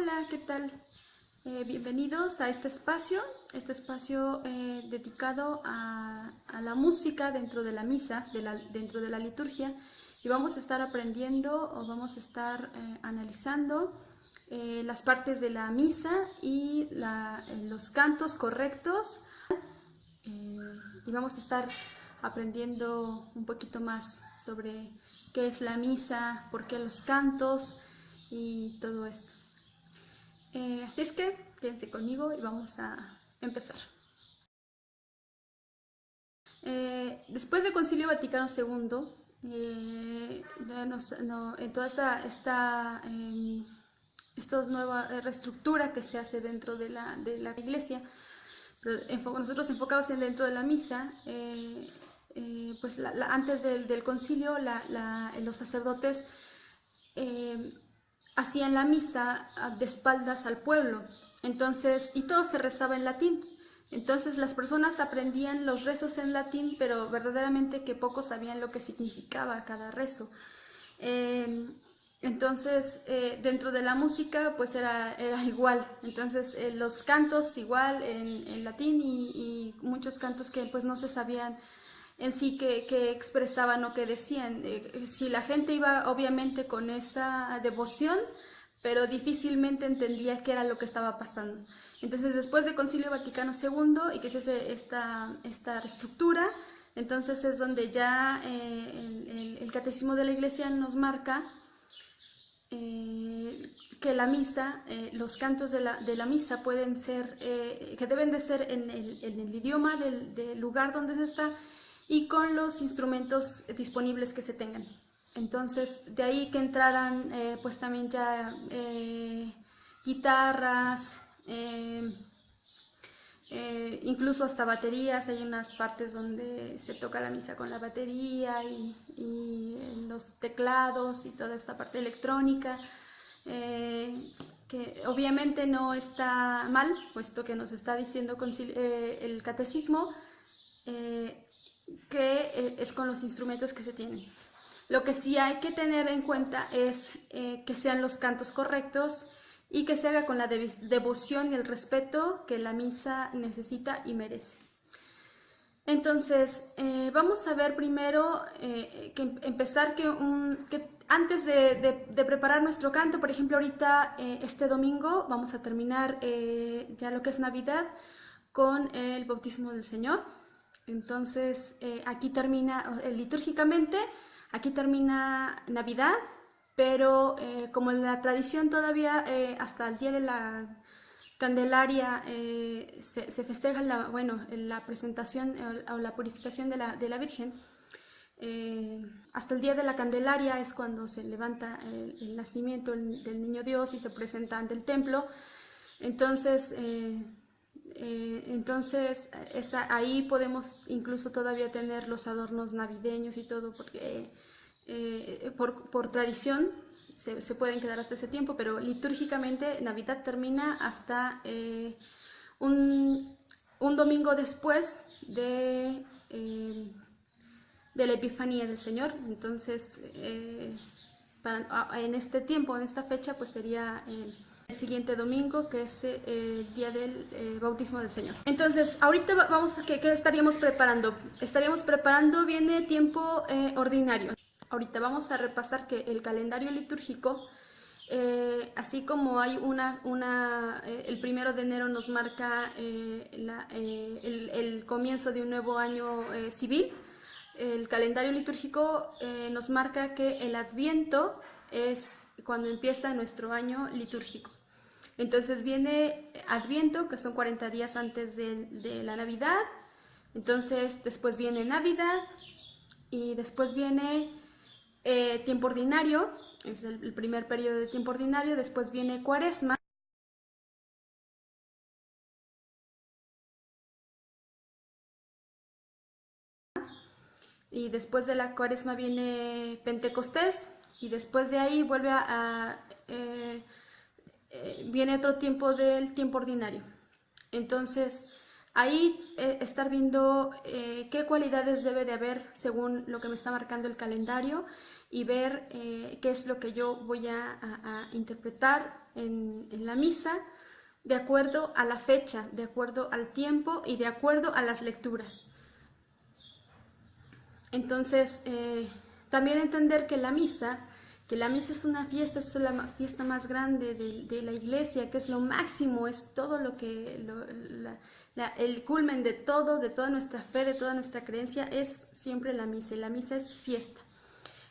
Hola, ¿qué tal? Bienvenidos a este espacio dedicado a la música dentro de la misa, dentro de la liturgia, y vamos a estar aprendiendo o vamos a estar analizando las partes de la misa y los cantos correctos, y vamos a estar aprendiendo un poquito más sobre qué es la misa, por qué los cantos y todo esto. Así es que quédense conmigo y vamos a empezar. Después del Concilio Vaticano II, en toda esta nueva reestructura que se hace dentro de la iglesia, pero nosotros enfocados dentro de la misa, pues antes del concilio los sacerdotes hacían la misa de espaldas al pueblo, entonces, y todo se rezaba en latín. Entonces las personas aprendían los rezos en latín, pero verdaderamente que pocos sabían lo que significaba cada rezo. Entonces, dentro de la música, pues era igual. Entonces, los cantos igual en latín y muchos cantos que pues no se sabían en sí que expresaban o que decían. Si la gente iba obviamente con esa devoción, pero difícilmente entendía qué era lo que estaba pasando. Entonces, después del Concilio Vaticano II y que se hace esta reestructura, entonces es donde ya el Catecismo de la Iglesia nos marca que la misa, los cantos de la misa pueden ser, que deben de ser en el idioma del lugar donde se está y con los instrumentos disponibles que se tengan. Entonces, de ahí que entraran pues también ya guitarras, incluso hasta baterías. Hay unas partes donde se toca la misa con la batería y los teclados y toda esta parte electrónica, que obviamente no está mal, puesto que nos está diciendo el catecismo que es con los instrumentos que se tienen. Lo que sí hay que tener en cuenta es que sean los cantos correctos y que se haga con la devoción y el respeto que la misa necesita y merece. Entonces, vamos a ver primero empezar que antes de preparar nuestro canto, por ejemplo, ahorita este domingo vamos a terminar ya lo que es Navidad con el bautismo del Señor. Entonces, aquí termina, litúrgicamente, aquí termina Navidad, pero como en la tradición todavía hasta el día de la Candelaria se festeja la presentación o la purificación de la Virgen. Hasta el día de la Candelaria es cuando se levanta el nacimiento del niño Dios y se presenta ante el templo. Entonces, ahí podemos incluso todavía tener los adornos navideños y todo, porque por tradición se pueden quedar hasta ese tiempo, pero litúrgicamente Navidad termina hasta un domingo después de la Epifanía del Señor. Entonces, en este tiempo, en esta fecha, pues sería el siguiente domingo, que es el día del bautismo del Señor. Entonces, ahorita ¿qué estaríamos preparando? Viene tiempo ordinario. Ahorita vamos a repasar que el calendario litúrgico, así como hay el 1 de enero nos marca el comienzo de un nuevo año civil, el calendario litúrgico nos marca que el Adviento es cuando empieza nuestro año litúrgico. Entonces viene Adviento, que son 40 días antes de la Navidad. Entonces después viene Navidad y después viene tiempo ordinario, es el primer periodo de tiempo ordinario. Después viene Cuaresma. Y después de la Cuaresma viene Pentecostés, y después de ahí viene otro tiempo del tiempo ordinario. Entonces, ahí estar viendo qué cualidades debe de haber según lo que me está marcando el calendario y ver qué es lo que yo voy a interpretar en la misa, de acuerdo a la fecha, de acuerdo al tiempo y de acuerdo a las lecturas. Entonces, también entender que la misa es una fiesta, es la fiesta más grande de la iglesia, que es lo máximo, es todo lo que, el culmen de toda nuestra fe, de toda nuestra creencia, es siempre la misa, y la misa es fiesta.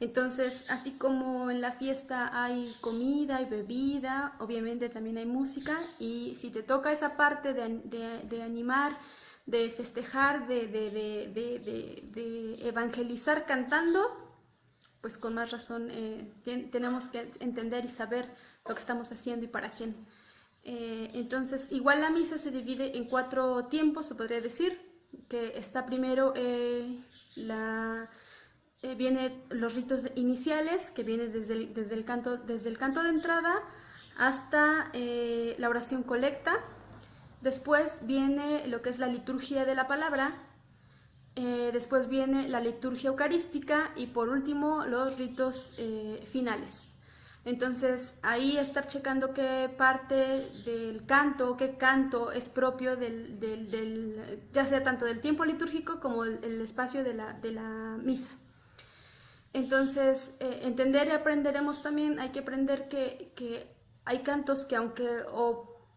Entonces, así como en la fiesta hay comida y bebida, obviamente también hay música, y si te toca esa parte de animar, de festejar, de evangelizar cantando, pues con más razón tenemos que entender y saber lo que estamos haciendo y para quién. Entonces, igual la misa se divide en 4 tiempos, se podría decir, que está primero viene los ritos iniciales, que viene desde el canto de entrada hasta la oración colecta. Después viene lo que es la liturgia de la palabra, después viene la liturgia eucarística y por último los ritos finales. Entonces ahí estar checando qué parte del canto, qué canto es propio ya sea tanto del tiempo litúrgico como el espacio de la misa. Entonces, entender y aprenderemos también, hay que aprender que hay cantos que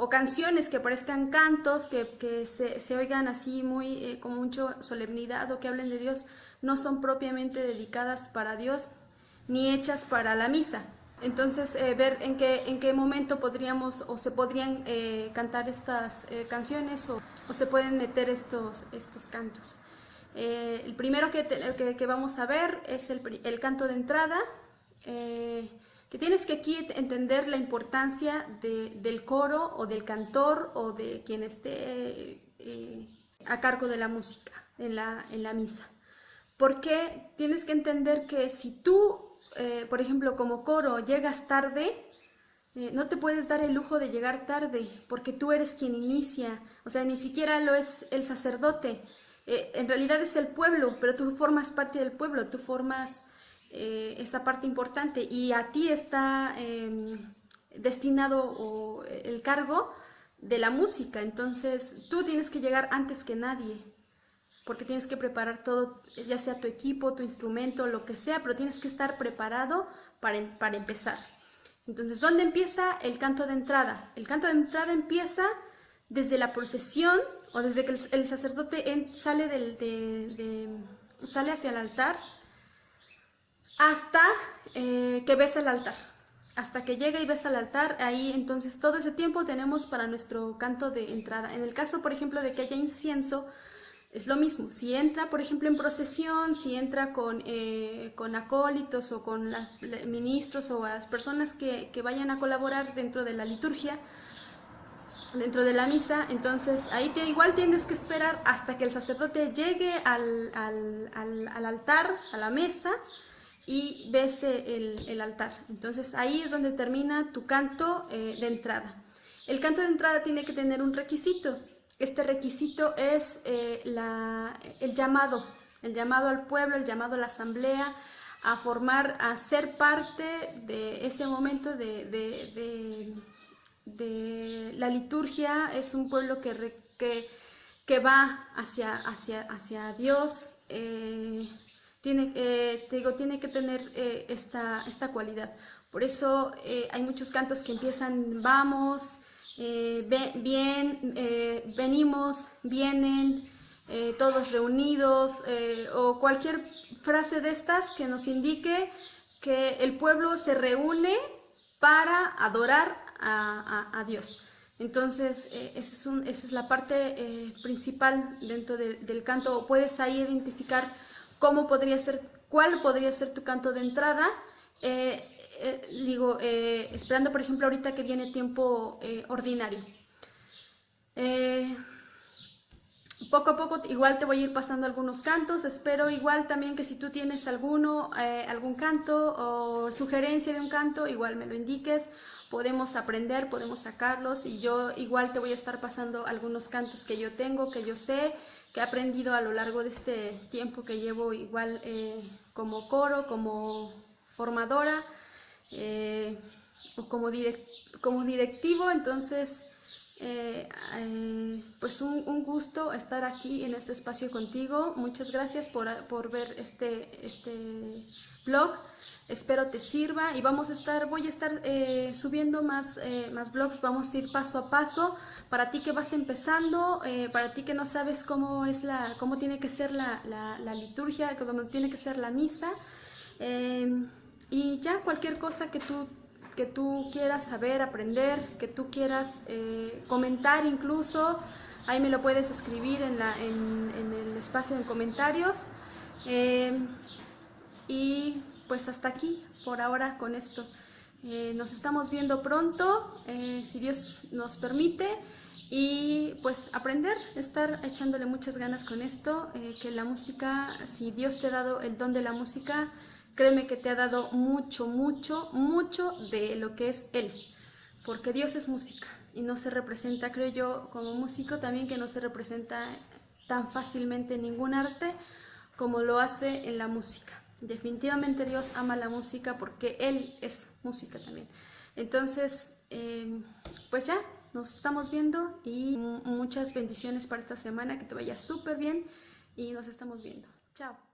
o canciones que parezcan cantos, que se oigan así muy con mucha solemnidad o que hablen de Dios, no son propiamente dedicadas para Dios ni hechas para la misa. Entonces, ver en qué momento podríamos o se podrían cantar estas canciones o se pueden meter estos cantos. El primero que vamos a ver es el canto de entrada, que tienes que aquí entender la importancia del coro o del cantor o de quien esté a cargo de la música en la misa. Porque tienes que entender que si tú, por ejemplo, como coro llegas tarde, no te puedes dar el lujo de llegar tarde, porque tú eres quien inicia, o sea, ni siquiera lo es el sacerdote. En realidad es el pueblo, pero tú formas parte del pueblo, tú formas esa parte importante y a ti está destinado el cargo de la música, entonces tú tienes que llegar antes que nadie, porque tienes que preparar todo, ya sea tu equipo, tu instrumento, lo que sea, pero tienes que estar preparado para empezar. Entonces, ¿dónde empieza el canto de entrada? El canto de entrada empieza desde la procesión o desde que el sacerdote sale hacia el altar hasta que besa el altar. Hasta que llega y besa el altar, ahí entonces todo ese tiempo tenemos para nuestro canto de entrada. En el caso, por ejemplo, de que haya incienso, es lo mismo. Si entra, por ejemplo, en procesión, si entra con acólitos o con ministros o las personas que vayan a colaborar dentro de la liturgia, dentro de la misa, entonces ahí igual tienes que esperar hasta que el sacerdote llegue al altar, a la mesa, y bese el altar. Entonces ahí es donde termina tu canto de entrada. El canto de entrada tiene que tener un requisito. Este requisito es el llamado al pueblo, el llamado a la asamblea, a ser parte de ese momento de la liturgia. Es un pueblo que va hacia Dios. Tiene que tener esta cualidad. Por eso hay muchos cantos que empiezan vamos, venimos, vienen, todos reunidos, o cualquier frase de estas que nos indique que el pueblo se reúne para adorar a Dios. Entonces, esa es la parte principal dentro del canto. Puedes ahí identificar cuál podría ser tu canto de entrada. Esperando, por ejemplo, ahorita que viene tiempo ordinario. Poco a poco igual te voy a ir pasando algunos cantos. Espero igual también que si tú tienes algún canto o sugerencia de un canto, igual me lo indiques. Podemos aprender, podemos sacarlos, y yo igual te voy a estar pasando algunos cantos que yo tengo, que yo sé, que he aprendido a lo largo de este tiempo que llevo igual como coro, como formadora o como directivo. Entonces, pues un gusto estar aquí en este espacio contigo. Muchas gracias por ver este blog. Espero te sirva y voy a estar subiendo más blogs. Vamos a ir paso a paso. Para ti que vas empezando, para ti que no sabes cómo tiene que ser la liturgia, cómo tiene que ser la misa, y ya cualquier cosa que tú quieras saber, aprender, que tú quieras comentar incluso, ahí me lo puedes escribir en el espacio de comentarios. Y pues hasta aquí por ahora con esto. Nos estamos viendo pronto, si Dios nos permite, y pues aprender, estar echándole muchas ganas con esto, que la música, si Dios te ha dado el don de la música, créeme que te ha dado mucho, mucho, mucho de lo que es Él, porque Dios es música y no se representa, creo yo, como músico también, que no se representa tan fácilmente en ningún arte como lo hace en la música. Definitivamente Dios ama la música porque Él es música también. Entonces, pues ya, nos estamos viendo y muchas bendiciones para esta semana, que te vaya súper bien y nos estamos viendo. Chao.